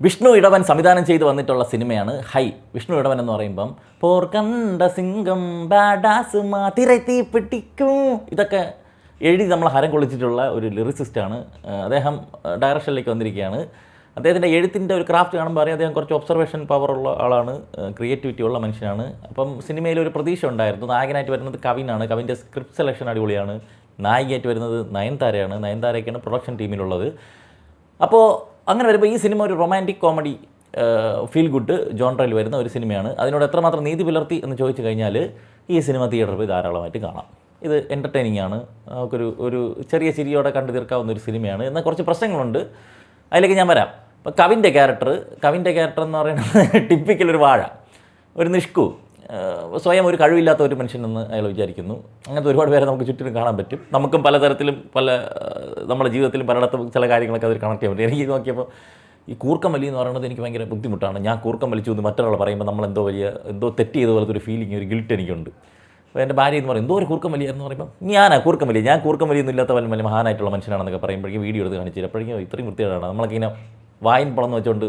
വിഷ്ണു ഇടവൻ സംവിധാനം ചെയ്ത് വന്നിട്ടുള്ള സിനിമയാണ് ഹൈ. വിഷ്ണു ഇടവൻ എന്ന് പറയുമ്പം പോർ കണ്ട സിംഗം ബാഡാസ് മാതിരത്തി പിടിക്കും ഇതൊക്കെ എഴുതി നമ്മൾ ഹരം കൊള്ളിച്ചിട്ടുള്ള ഒരു ലിറിസിസ്റ്റാണ്. അദ്ദേഹം ഡയറക്ഷനിലേക്ക് വന്നിരിക്കുകയാണ്. അദ്ദേഹത്തിൻ്റെ എഴുത്തിൻ്റെ ഒരു ക്രാഫ്റ്റ് കാണുമ്പോൾ അറിയാം അദ്ദേഹം കുറച്ച് ഒബ്സർവേഷൻ പവറുള്ള ആളാണ്, ക്രിയേറ്റിവിറ്റി ഉള്ള മനുഷ്യനാണ്. അപ്പം സിനിമയിൽ ഒരു പ്രതീക്ഷ ഉണ്ടായിരുന്നു. നായകനായിട്ട് വരുന്നത് കവിനാണ്. കവിൻ്റെ സ്ക്രിപ്റ്റ് സെലക്ഷൻ അടിപൊളിയാണ്. നായികയായിട്ട് വരുന്നത് നയൻതാരയാണ്. നയൻതാരയൊക്കെയാണ് പ്രൊഡക്ഷൻ ടീമിലുള്ളത്. അപ്പോൾ അങ്ങനെ വരുമ്പോൾ ഈ സിനിമ ഒരു റൊമാൻറ്റിക് കോമഡി ഫീൽ ഗുഡ് ജോൺറയിൽ വരുന്ന ഒരു സിനിമയാണ്. അതിനോട് എത്രമാത്രം നീതി പുലർത്തി എന്ന് ചോദിച്ചു കഴിഞ്ഞാൽ ഈ സിനിമ തിയേറ്ററിൽ പോയി ധാരാളമായിട്ട് കാണാം. ഇത് എൻ്റർടൈനിങ് ആണ്. നമുക്കൊരു ഒരു ചെറിയ ചിരിയോടെ കണ്ടു തീർക്കാവുന്ന ഒരു സിനിമയാണ്. എന്നാൽ കുറച്ച് പ്രശ്നങ്ങളുണ്ട്, അതിലേക്ക് ഞാൻ വരാം. ഇപ്പോൾ കവിൻ്റെ ക്യാരക്ടർ എന്ന് പറയുന്നത് ടിപ്പിക്കൽ ഒരു വാഴ, ഒരു നിഷ്കു, സ്വയം ഒരു കഴിവില്ലാത്ത ഒരു മനുഷ്യനെന്ന് അയാൾ വിചാരിക്കുന്നു. അങ്ങനത്തെ ഒരുപാട് പേരെ നമുക്ക് ചുറ്റിനും കാണാൻ പറ്റും. നമുക്കും പലതരത്തിലും നമ്മുടെ ജീവിതത്തിലും പലയിടത്തും ചില കാര്യങ്ങളൊക്കെ അതിൽ കണക്ട് ചെയ്യാൻ പറ്റും. എനിക്ക് നോക്കിയപ്പോൾ ഈ കൂർക്കം വലി എന്ന് പറയുന്നത് എനിക്ക് ഭയങ്കര ബുദ്ധിമുട്ടാണ്. ഞാൻ കൂർക്കം വലിച്ചു എന്ന് മറ്റൊരാൾ പറയുമ്പോൾ നമ്മൾ എന്തോ തെറ്റ് ചെയ്ത പോലത്തെ ഒരു ഫീലിംഗ്, ഒരു ഗിൽട്ട് എനിക്കുണ്ട്. അപ്പോൾ എൻ്റെ ഭാര്യ എന്ന് പറയും എന്തോ ഒരു കൂർക്കം വലിയ എന്ന് പറയുമ്പോൾ ഞാൻ കൂർക്കം വലിയൊന്നും ഇല്ലാത്ത വലിയ മഹാനായിട്ടുള്ള മനുഷ്യനാണെന്നൊക്കെ പറയുമ്പോഴേക്കും വീഡിയോ എടുത്ത് കാണിച്ചില്ല. അപ്പോഴേക്കും ഇത്രയും വൃത്തികേടാണ്. നമ്മൾക്കിങ്ങനെ വായിൻ പളന്ന് വെച്ചുകൊണ്ട്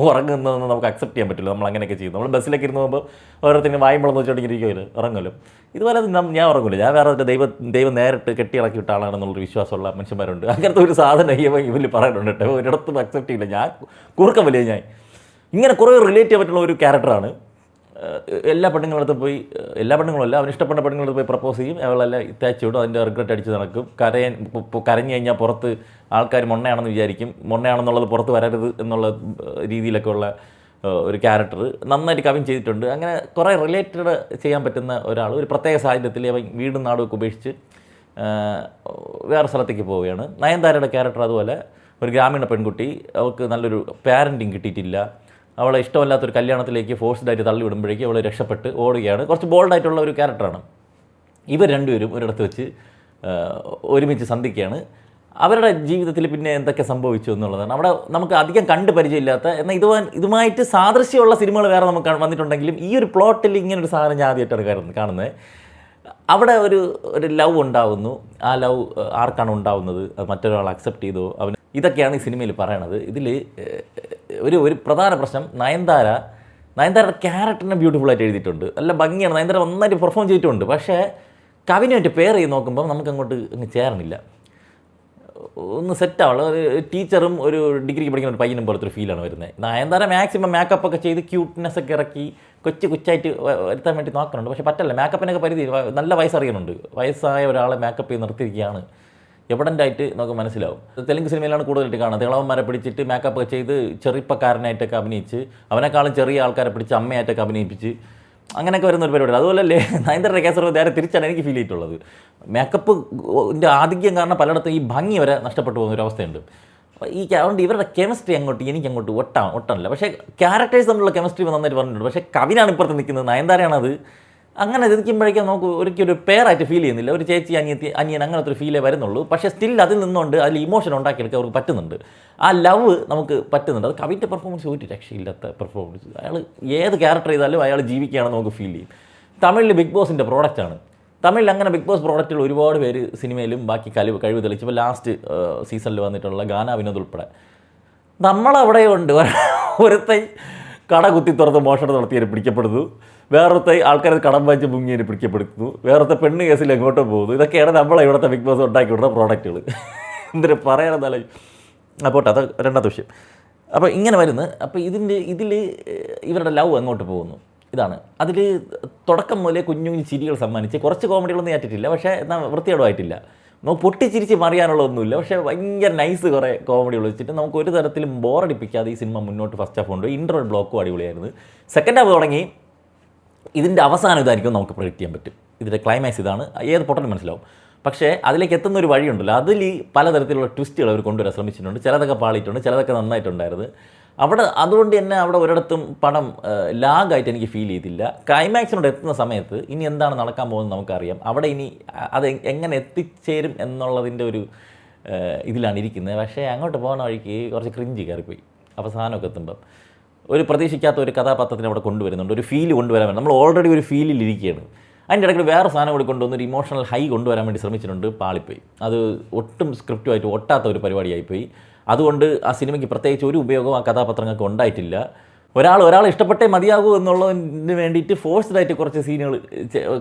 ഉറങ്ങുന്നതെന്ന് നമുക്ക് അക്സെപ്റ്റ് ചെയ്യാൻ പറ്റില്ല. നമ്മൾ അങ്ങനെയൊക്കെ ചെയ്യും. നമ്മൾ ബസ്സിലേക്ക് ഇരുന്ന് പോകുമ്പോൾ ഓരോരുത്തരും വായും പളന്ന് വെച്ചോണ്ട് ഇരിക്കുമല്ലോ, ഉറങ്ങുമല്ലോ. ഇതുപോലെ ഞാൻ ഉറങ്ങില്ല. ഞാൻ വേറെ ദൈവം നേരിട്ട് കെട്ടിയിളക്കി വിട്ട ആളാണെന്നുള്ളൊരു വിശ്വാസമുള്ള മനുഷ്യന്മാരുണ്ട്. അങ്ങനത്തെ ഒരു സാധനം ഇവർ പറയുന്നുണ്ട് കേട്ടോ. ഒരിടത്തും അക്സെപ്റ്റ് ചെയ്യില്ല. ഞാൻ കൂർക്കം വലിയ ഞാൻ ഇങ്ങനെ കുറേ റിലേറ്റ് ചെയ്യാൻ പറ്റുള്ള ഒരു ക്യാരക്ടറാണ്. എല്ലാ പെണ്ണുങ്ങളടുത്ത് പോയി, എല്ലാ പെണ്ണുങ്ങളല്ല, അവന് ഇഷ്ടപ്പെട്ട പെണ്ണുങ്ങളടുത്ത് പോയി പ്രപ്പോസ് ചെയ്യും. അവളെല്ലാം തേച്ച് വിടും. അതിൻ്റെ റിഗ്രറ്റ് അടിച്ച് നടക്കും. കരഞ്ഞു കഴിഞ്ഞാൽ പുറത്ത് ആൾക്കാർ മൊണ്ണയാണെന്ന് വിചാരിക്കും. മൊണ്ണയാണെന്നുള്ളത് പുറത്ത് വരരുത് എന്നുള്ള രീതിയിലൊക്കെ ഉള്ള ഒരു ക്യാരക്ടർ നന്നായിട്ട് കവിൻ ചെയ്തിട്ടുണ്ട്. അങ്ങനെ കുറേ റിലേറ്റഡ് ചെയ്യാൻ പറ്റുന്ന ഒരാൾ ഒരു പ്രത്യേക സാഹചര്യത്തിൽ അവൻ വീടും നാടുമൊക്കെ ഉപേക്ഷിച്ച് വേറെ സ്ഥലത്തേക്ക് പോവുകയാണ്. നയൻതാരയുടെ ക്യാരക്ടർ അതുപോലെ ഒരു ഗ്രാമീണ പെൺകുട്ടി, അവൾക്ക് നല്ലൊരു പാരൻറ്റിങ് കിട്ടിയിട്ടില്ല. അവളെ ഇഷ്ടമല്ലാത്തൊരു കല്യാണത്തിലേക്ക് ഫോഴ്സ്ഡായിട്ട് തള്ളി വിടുമ്പോഴേക്കും അവൾ രക്ഷപ്പെട്ട് ഓടുകയാണ്. കുറച്ച് ബോൾഡായിട്ടുള്ള ഒരു ക്യാരക്ടറാണ്. ഇവർ രണ്ടുപേരും ഒരിടത്ത് വെച്ച് ഒരുമിച്ച് സന്ധിക്കുകയാണ്. അവരുടെ ജീവിതത്തിൽ പിന്നെ എന്തൊക്കെ സംഭവിച്ചു എന്നുള്ളതാണ്. അവിടെ നമുക്ക് അധികം കണ്ട് പരിചയമില്ലാത്ത, എന്നാൽ ഇതുമായിട്ട് സാദൃശ്യമുള്ള സിനിമകൾ വേറെ നമുക്ക് വന്നിട്ടുണ്ടെങ്കിലും ഈ ഒരു പ്ലോട്ടിൽ ഇങ്ങനൊരു സാധനം ഞാൻ ആദ്യമായിട്ടാണ് കാണുന്നത്. അവിടെ ഒരു ലവ് ഉണ്ടാവുന്നു. ആ ലവ് ആർക്കാണ് ഉണ്ടാവുന്നത്, മറ്റൊരാൾ അക്സെപ്റ്റ് ചെയ്തോ അവന്, ഇതൊക്കെയാണ് ഈ സിനിമയിൽ പറയണത്. ഇതിൽ ഒരു പ്രധാന പ്രശ്നം നയൻതാരയുടെ ക്യാരക്ടറിനെ ബ്യൂട്ടിഫുള്ളായിട്ട് എഴുതിയിട്ടുണ്ട്. നല്ല ഭംഗിയാണ്. നയൻതാര നന്നായിട്ട് പെർഫോം ചെയ്തിട്ടുണ്ട്. പക്ഷേ കവിനുമായിട്ട് പെയർ ചെയ്ത് നോക്കുമ്പോൾ നമുക്കങ്ങോട്ട് ചേരണില്ല. ഒന്ന് സെറ്റാവുള്ള ഒരു ടീച്ചറും ഒരു ഡിഗ്രിക്ക് പഠിക്കുന്ന ഒരു പയ്യനും പോലത്തെ ഒരു ഫീലാണ് വരുന്നത്. നയൻതാര മാക്സിമം മേക്കപ്പ് ഒക്കെ ചെയ്ത് ക്യൂട്ട്നെസ് ഒക്കെ ഇറക്കി കൊച്ചായിട്ട് വരുത്താൻ വേണ്ടി നോക്കുന്നുണ്ട്. പക്ഷേ പറ്റില്ല. മേക്കപ്പിനൊക്കെ പരിധി, നല്ല വയസ്സറിയുന്നുണ്ട്. വയസ്സായ ഒരാളെ മേക്കപ്പ് ചെയ്ത് നിർത്തിയിരിക്കുകയാണ്. എവിഡൻ്റായിട്ട് നമുക്ക് മനസ്സിലാവും. തെലുങ്ക് സിനിമയിലാണ് കൂടുതലായിട്ട് കാണുന്നത്. ഇളവന്മാരെ പിടിച്ചിട്ട് മേക്കപ്പ് ചെയ്ത് ചെറുപ്പക്കാരനായിട്ടൊക്കെ അഭിനയിച്ച്, അവനേക്കാളും ചെറിയ ആൾക്കാരെ പിടിച്ച് അമ്മയായിട്ടൊക്കെ അഭിനയിപ്പിച്ച് അങ്ങനെയൊക്കെ വരുന്ന ഒരു പരിപാടി. അതുപോലല്ലേ നയൻതാരയുടെ കേസർ നേരെ തിരിച്ചാണ് എനിക്ക് ഫീൽ ചെയ്തിട്ടുള്ളത്. മേക്കപ്പിൻ്റെ ആധിക്യം കാരണം പലയിടത്തും ഈ ഭംഗി വരെ നഷ്ടപ്പെട്ടു പോകുന്ന ഒരു അവസ്ഥയുണ്ട്. അതുകൊണ്ട് ഇവരുടെ കെമിസ്ട്രി എനിക്കങ്ങോട്ട് ഒട്ടണില്ല. പക്ഷേ ക്യാരക്ടേഴ്സ് തമ്മിലുള്ള കെമിസ്ട്രി നന്നായിട്ട് പറഞ്ഞിട്ടുണ്ട്. പക്ഷേ കവിനാണ് ഇപ്പുറത്ത് നിൽക്കുന്നത്, നയൻതാരയാണത്. അങ്ങനെ ചിന്തിക്കുമ്പോഴേക്കും നമുക്ക് ഒരിക്കലും ഒരു പെയറായിട്ട് ഫീൽ ചെയ്യുന്നില്ല. ഒരു ചേച്ചി അനിയൻ അങ്ങനത്തെ ഒരു ഫീലേ വരുന്നുള്ളൂ. പക്ഷേ സ്റ്റിൽ അതിൽ നിന്നുകൊണ്ട് അതിൽ ഇമോഷൻ ഉണ്ടാക്കിയെടുക്കാൻ അവർക്ക് പറ്റുന്നുണ്ട്. ആ ലവ് നമുക്ക് പറ്റുന്നുണ്ട്. അത് കവിൻ്റെ പെർഫോമൻസ് ഒരു രക്ഷയില്ലാത്ത പെർഫോമൻസ്. അയാൾ ഏത് ക്യാരക്ടർ ചെയ്താലും അയാൾ ജീവിക്കുകയാണെന്ന് നമുക്ക് ഫീൽ ചെയ്യും. തമിഴിൽ ബിഗ് ബോസിൻ്റെ പ്രോഡക്റ്റാണ്. തമിഴിൽ അങ്ങനെ ബിഗ് ബോസ് പ്രോഡക്റ്റിൽ ഒരുപാട് പേര് സിനിമയിലും ബാക്കി കഴിവ് തെളിച്ച് ഇപ്പോൾ ലാസ്റ്റ് സീസണിൽ വന്നിട്ടുള്ള ഗാന വിനോദ് ഉൾപ്പെടെ നമ്മളവിടെ ഉണ്ട്. ഒരുത്തെ കട കുത്തി തുറന്ന് മോഷണം നടത്തിയതിന് പിടിക്കപ്പെടുന്നു, വേറൊരുത്തെ ആൾക്കാരെ കടം വാങ്ങിച്ച് മുങ്ങിയതിന് പിടിക്കപ്പെടുന്നു, വേറൊരുത്തെ പെണ്ണ് കേസിൽ എങ്ങോട്ടും പോകുന്നു. ഇതൊക്കെയാണ് നമ്മളെ ഇവിടുത്തെ ബിഗ് ബോസ് ഉണ്ടാക്കി വിടുന്ന പ്രോഡക്റ്റുകൾ. എന്തിനു പറയാനെന്നാലും പോട്ടെ, അത് രണ്ടാമത്തെ വിഷയം. അപ്പോൾ ഇങ്ങനെ വരുന്നു. അപ്പോൾ ഇതിൽ ഇവരുടെ ലവ് അങ്ങോട്ട് പോകുന്നു. ഇതാണ് അതിൽ തുടക്കം മുതലേ കുഞ്ഞു ചിരികൾ സമ്മാനിച്ച് കുറച്ച് കോമഡികളൊന്നും ഏറ്റിട്ടില്ല. പക്ഷേ എന്നാൽ വൃത്തികേടുമായിട്ടില്ല. നമുക്ക് പൊട്ടിച്ചിരിച്ച് മറിയാനുള്ളതൊന്നുമില്ല. പക്ഷേ ഭയങ്കര നൈസ് കുറേ കോമഡികൾ വെച്ചിട്ട് നമുക്ക് ഒരു തരത്തിലും ബോറടിപ്പിക്കാതെ ഈ സിനിമ മുന്നോട്ട് ഫസ്റ്റ് ഹാഫ് കൊണ്ടുപോയി. ഇൻ്റർവൽ ബ്ലോക്കും അടിപൊളിയായിരുന്നു. സെക്കൻഡ് ഹാഫ് തുടങ്ങി ഇതിൻ്റെ അവസാനം ഇതായിരിക്കും നമുക്ക് പ്രൊഡിക്റ്റ് ചെയ്യാൻ പറ്റും. ഇതിൻ്റെ ക്ലൈമാക്സ് ഇതാണ്, ഏത് പൊട്ടനും മനസ്സിലാവും. പക്ഷേ അതിലേക്ക് എത്തുന്ന ഒരു വഴിയുണ്ടല്ലോ, അതിൽ പലതരത്തിലുള്ള ട്വിസ്റ്റുകൾ അവർ കൊണ്ടുവരാൻ ശ്രമിച്ചിട്ടുണ്ട്. ചിലതൊക്കെ പാളിയിട്ടുണ്ട്, ചിലതൊക്കെ നന്നായിട്ടുണ്ടായിരുന്നു. അതുകൊണ്ട് തന്നെ അവിടെ ഒരിടത്തും പടം ലാഗായിട്ട് എനിക്ക് ഫീൽ ചെയ്തില്ല. ക്ലൈമാക്സിനോട് എത്തുന്ന സമയത്ത് ഇനി എന്താണ് നടക്കാൻ പോകുന്നത് നമുക്കറിയാം. അവിടെ ഇനി അത് എങ്ങനെ എത്തിച്ചേരും എന്നുള്ളതിൻ്റെ ഒരു ഇതിലാണ് ഇരിക്കുന്നത്. പക്ഷേ അങ്ങോട്ട് പോകുന്ന വഴിക്ക് കുറച്ച് ക്രിഞ്ച് കയറിപ്പോയി. അവസാനമൊക്കെ എത്തുമ്പം ഒരു പ്രതീക്ഷിക്കാത്ത ഒരു കഥാപാത്രത്തിനെ അവിടെ കൊണ്ടുവരുന്നുണ്ട്. ഒരു ഫീൽ കൊണ്ടുവരാൻ വേണ്ടി നമ്മൾ ഓൾറെഡി ഒരു ഫീലിലിരിക്കുകയാണ്. അതിൻ്റെ ഇടയ്ക്ക് വേറെ സാധനം കൂടി കൊണ്ടുവന്ന് ഒരു ഇമോഷണൽ ഹൈ കൊണ്ടുവരാൻ വേണ്ടി ശ്രമിച്ചിട്ടുണ്ട്. പാളിപ്പോയി. അത് ഒട്ടും സ്ക്രിപ്റ്റുമായിട്ട് ഒട്ടാത്ത ഒരു പരിപാടിയായിപ്പോയി. അതുകൊണ്ട് ആ സിനിമയ്ക്ക് പ്രത്യേകിച്ച് ഒരു ഉപയോഗവും ആ കഥാപാത്രങ്ങൾക്ക് ഉണ്ടായിട്ടില്ല. ഒരാൾ ഇഷ്ടപ്പെട്ടേ മതിയാകൂ എന്നുള്ളതിന് വേണ്ടിയിട്ട് ഫോഴ്സ്ഡായിട്ട് കുറച്ച് സീനുകൾ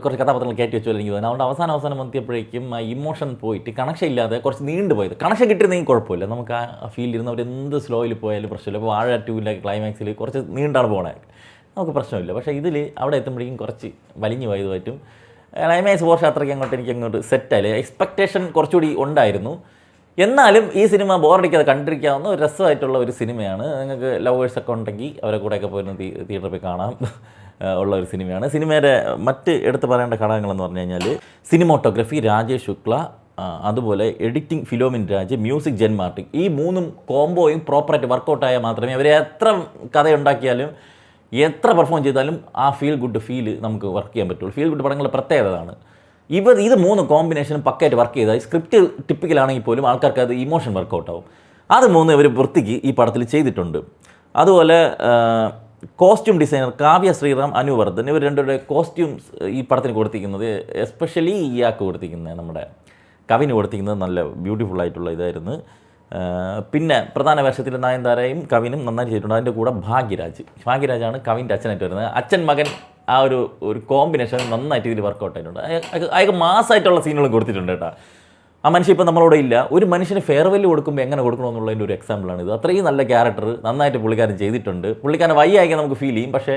കുറച്ച് കഥാപാത്രങ്ങൾ കയറ്റി വെച്ചു എനിക്ക് തോന്നുന്നു. അതുകൊണ്ട് അവസാനം എത്തിയപ്പോഴേക്കും ആ ഇമോഷൻ പോയിട്ട് കണക്ഷൻ ഇല്ലാതെ കുറച്ച് നീണ്ടു പോയത്. കണക്ഷൻ കിട്ടിയിരുന്നെങ്കിൽ കുഴപ്പമില്ല, നമുക്ക് ആ ഫീൽ ഇരുന്ന് അവർ എന്ത് സ്ലോയിൽ പോയാലും പ്രശ്നമില്ല. ഇപ്പോൾ വാഴ 2 ക്ലൈമാക്സിൽ കുറച്ച് നീണ്ടാണ് പോകണേ, നമുക്ക് പ്രശ്നമില്ല. പക്ഷേ ഇതിൽ അവിടെ എത്തുമ്പോഴേക്കും കുറച്ച് വലിഞ്ഞു പോയതുമായിട്ടും ക്ലൈമാക്സ് പോർഷൻ അത്രയ്ക്ക് അങ്ങോട്ട് സെറ്റായില്ല. എക്സ്പെക്റ്റേഷൻ കുറച്ചുകൂടി ഉണ്ടായിരുന്നു. എന്നാലും ഈ സിനിമ ബോറടിക്കാതെ കണ്ടിരിക്കാവുന്ന ഒരു രസമായിട്ടുള്ള ഒരു സിനിമയാണ്. നിങ്ങൾക്ക് ലവേഴ്സൊക്കെ ഉണ്ടെങ്കിൽ അവരെ കൂടെയൊക്കെ പോയിരുന്ന തിയേറ്ററിൽ പോയി കാണാം ഉള്ള ഒരു സിനിമയാണ്. സിനിമയുടെ മറ്റ് എടുത്ത് പറയേണ്ട ഘടകങ്ങളെന്ന് പറഞ്ഞു കഴിഞ്ഞാൽ സിനിമോട്ടോഗ്രഫി രാജേഷ് ശുക്ല, അതുപോലെ എഡിറ്റിംഗ് ഫിലോമിൻ രാജ്, മ്യൂസിക് ജെൻ മാർട്ടിൻ. ഈ 3 കോംബോയും പ്രോപ്പറായിട്ട് വർക്കൗട്ടായാൽ മാത്രമേ അവർ എത്ര കഥയുണ്ടാക്കിയാലും എത്ര പെർഫോം ചെയ്താലും ആ ഫീൽ ഗുഡ് ഫീല് നമുക്ക് വർക്ക് ചെയ്യാൻ പറ്റുള്ളൂ. ഫീൽ ഗുഡ് പടങ്ങളുടെ പ്രത്യേകതയാണ്. ഇത് 3 കോമ്പിനേഷനും പക്കയായിട്ട് വർക്ക് ചെയ്താൽ സ്ക്രിപ്റ്റ് ടിപ്പിക്കലാണെങ്കിൽ പോലും ആൾക്കാർക്ക് അത് ഇമോഷൻ വർക്കൗട്ടാവും. അത് 3 ഇവർ വൃത്തിക്ക് ഈ പടത്തിൽ ചെയ്തിട്ടുണ്ട്. അതുപോലെ കോസ്റ്റ്യൂം ഡിസൈനർ കാവ്യ ശ്രീറാം, അനുവർദ്ധൻ, ഇവർ രണ്ടുപേരുടെ കോസ്റ്റ്യൂംസ് ഈ പടത്തിന് കൊടുത്തിരിക്കുന്നത്, എസ്പെഷ്യലി ഇയാൾക്ക് കൊടുത്തിരിക്കുന്നത്, നമ്മുടെ കവിന് കൊടുത്തിരിക്കുന്നത് നല്ല ബ്യൂട്ടിഫുൾ ആയിട്ടുള്ള ഇതായിരുന്നു. പിന്നെ പ്രധാന വേഷത്തിൽ നയൻതാരയും കവിനും നന്നായി ചെയ്തിട്ടുണ്ട്. അതിൻ്റെ കൂടെ ഭാഗ്യരാജാണ് കവിൻ്റെ അച്ഛനായിട്ട് വരുന്നത്. അച്ഛൻ മകൻ ആ ഒരു കോമ്പിനേഷൻ നന്നായിട്ട് ഇതിൽ വർക്കൗട്ട് ആയിട്ടുണ്ട്. അയാൾക്ക് മാസമായിട്ടുള്ള സീനുകൾ കൊടുത്തിട്ടുണ്ട് കേട്ടോ. ആ മനുഷ്യൻ ഇപ്പം നമ്മളോട് ഇല്ല. ഒരു മനുഷ്യന് ഫെയർവെൽ കൊടുക്കുമ്പോൾ എങ്ങനെ കൊടുക്കണമെന്നുള്ളതിൻ്റെ ഒരു എക്സാമ്പിളാണ് ഇത്. അത്രയും നല്ല ക്യാരക്ടർ നന്നായിട്ട് പുള്ളിക്കാരൻ ചെയ്തിട്ടുണ്ട്. പുള്ളിക്കാരൻ വയ്യായിക്കാൻ നമുക്ക് ഫീൽ ചെയ്യും, പക്ഷേ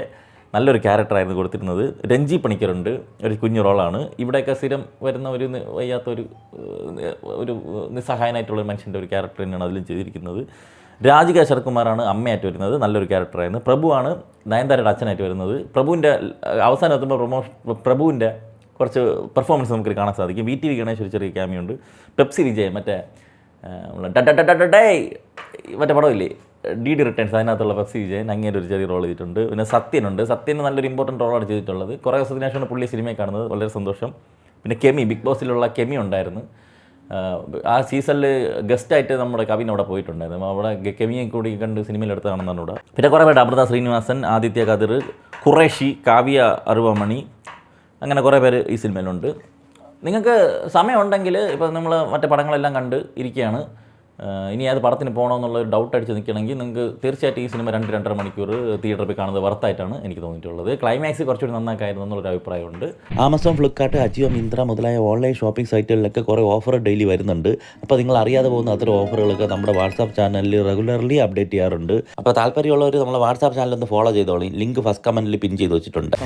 നല്ലൊരു ക്യാരക്ടറായിരുന്നു കൊടുത്തിരുന്നത്. രഞ്ജി പണിക്കറുണ്ട്, ഒരു കുഞ്ഞു റോളാണ്. ഇവിടെയൊക്കെ സ്ഥിരം വരുന്ന ഒരു വയ്യാത്തൊരു നിസ്സഹായനായിട്ടുള്ള മനുഷ്യൻ്റെ ഒരു ക്യാരക്ടർ തന്നെയാണ് അതിലും ചെയ്തിരിക്കുന്നത്. രാജിക ശരത്കുമാറാണ് അമ്മയായിട്ട് വരുന്നത്, നല്ലൊരു ക്യാരക്ടറായിരുന്നു. പ്രഭുവാണ് നയൻതാരയുടെ അച്ഛനായിട്ട് വരുന്നത്. പ്രഭുവിൻ്റെ അവസാനം എത്തുമ്പോൾ പ്രഭുവിൻ്റെ കുറച്ച് പെർഫോമൻസ് നമുക്ക് കാണാൻ സാധിക്കും. VTV ഗണേശ് ഒരു ചെറിയ ക്യാമിയുണ്ട്. പെപ്സി വിജയ്, മറ്റേ മറ്റേ പടമില്ലേ DD റിട്ടേൺസ്, അതിനകത്തുള്ള പെപ്സി വിജയൻ അങ്ങനെ ഒരു ചെറിയ റോൾ ചെയ്തിട്ടുണ്ട്. പിന്നെ സത്യന് നല്ലൊരു ഇമ്പോർട്ടൻറ്റ് റോളാണ് ചെയ്തിട്ടുള്ളത്. കുറേ ദിവസത്തിന് ശേഷമാണ് പുള്ളി സിനിമയെ കാണുന്നത്, വളരെ സന്തോഷം. പിന്നെ ബിഗ് ബോസിലുള്ള കെമി ഉണ്ടായിരുന്നു. ആ സീസണിൽ ഗസ്റ്റായിട്ട് നമ്മുടെ കവിൻ അവിടെ പോയിട്ടുണ്ടായിരുന്നു. അവിടെ കെമിയെ കൂടി കണ്ട് സിനിമയിലെടുത്തതാണെന്നാണ് ഇവിടെ. പിന്നെ കുറേ പേര് അമൃത ശ്രീനിവാസൻ, ആദിത്യ കതിർ, ഖുറേഷി, കാവ്യ അറുവമണി, അങ്ങനെ കുറേ പേര് ഈ സിനിമയിലുണ്ട്. നിങ്ങൾക്ക് സമയമുണ്ടെങ്കിൽ ഇപ്പോൾ നമ്മൾ മറ്റേ പടങ്ങളെല്ലാം കണ്ട് ഇരിക്കുകയാണ്, ഇനി അത് പടത്തിന് പോകണമെന്നുള്ള ഒരു ഡൗട്ട് അടിച്ച് നിൽക്കണമെങ്കിൽ നിങ്ങൾക്ക് തീർച്ചയായിട്ടും ഈ സിനിമ 2-2.5 മണിക്കൂർ തിയേറ്ററിൽ പോയി കാണുന്നത് വർത്തായിട്ടാണ് എനിക്ക് തോന്നിയിട്ടുള്ളത്. ക്ലൈമാക്സ് കുറച്ചുകൂടി നന്നാക്കായിരുന്നു എന്നുള്ളൊരു അഭിപ്രായമുണ്ട്. ആമസോൺ, ഫ്ലിപ്കാർട്ട്, അജിയോ, മിന്ത്ര മുതലായ ഓൺലൈൻ ഷോപ്പിംഗ് സൈറ്റുകളിലൊക്കെ കുറേ ഓഫർ ഡെയിലി വരുന്നുണ്ട്. അപ്പോൾ നിങ്ങൾ അറിയാതെ പോകുന്ന അത്തരം ഓഫറുകളൊക്കെ നമ്മുടെ വാട്സാപ്പ് ചാനലിൽ റെഗുലർലി അപ്ഡേറ്റ് ചെയ്യാറുണ്ട്. അപ്പോൾ താല്പര്യമുള്ളവർ നമ്മളെ വാട്സാപ്പ് ചാനൽ ഒന്ന് ഫോളോ ചെയ്തോളി. ലിങ്ക് ഫസ്റ്റ് കമൻറ്റിൽ പിൻ ചെയ്ത് വെച്ചിട്ടുണ്ട്.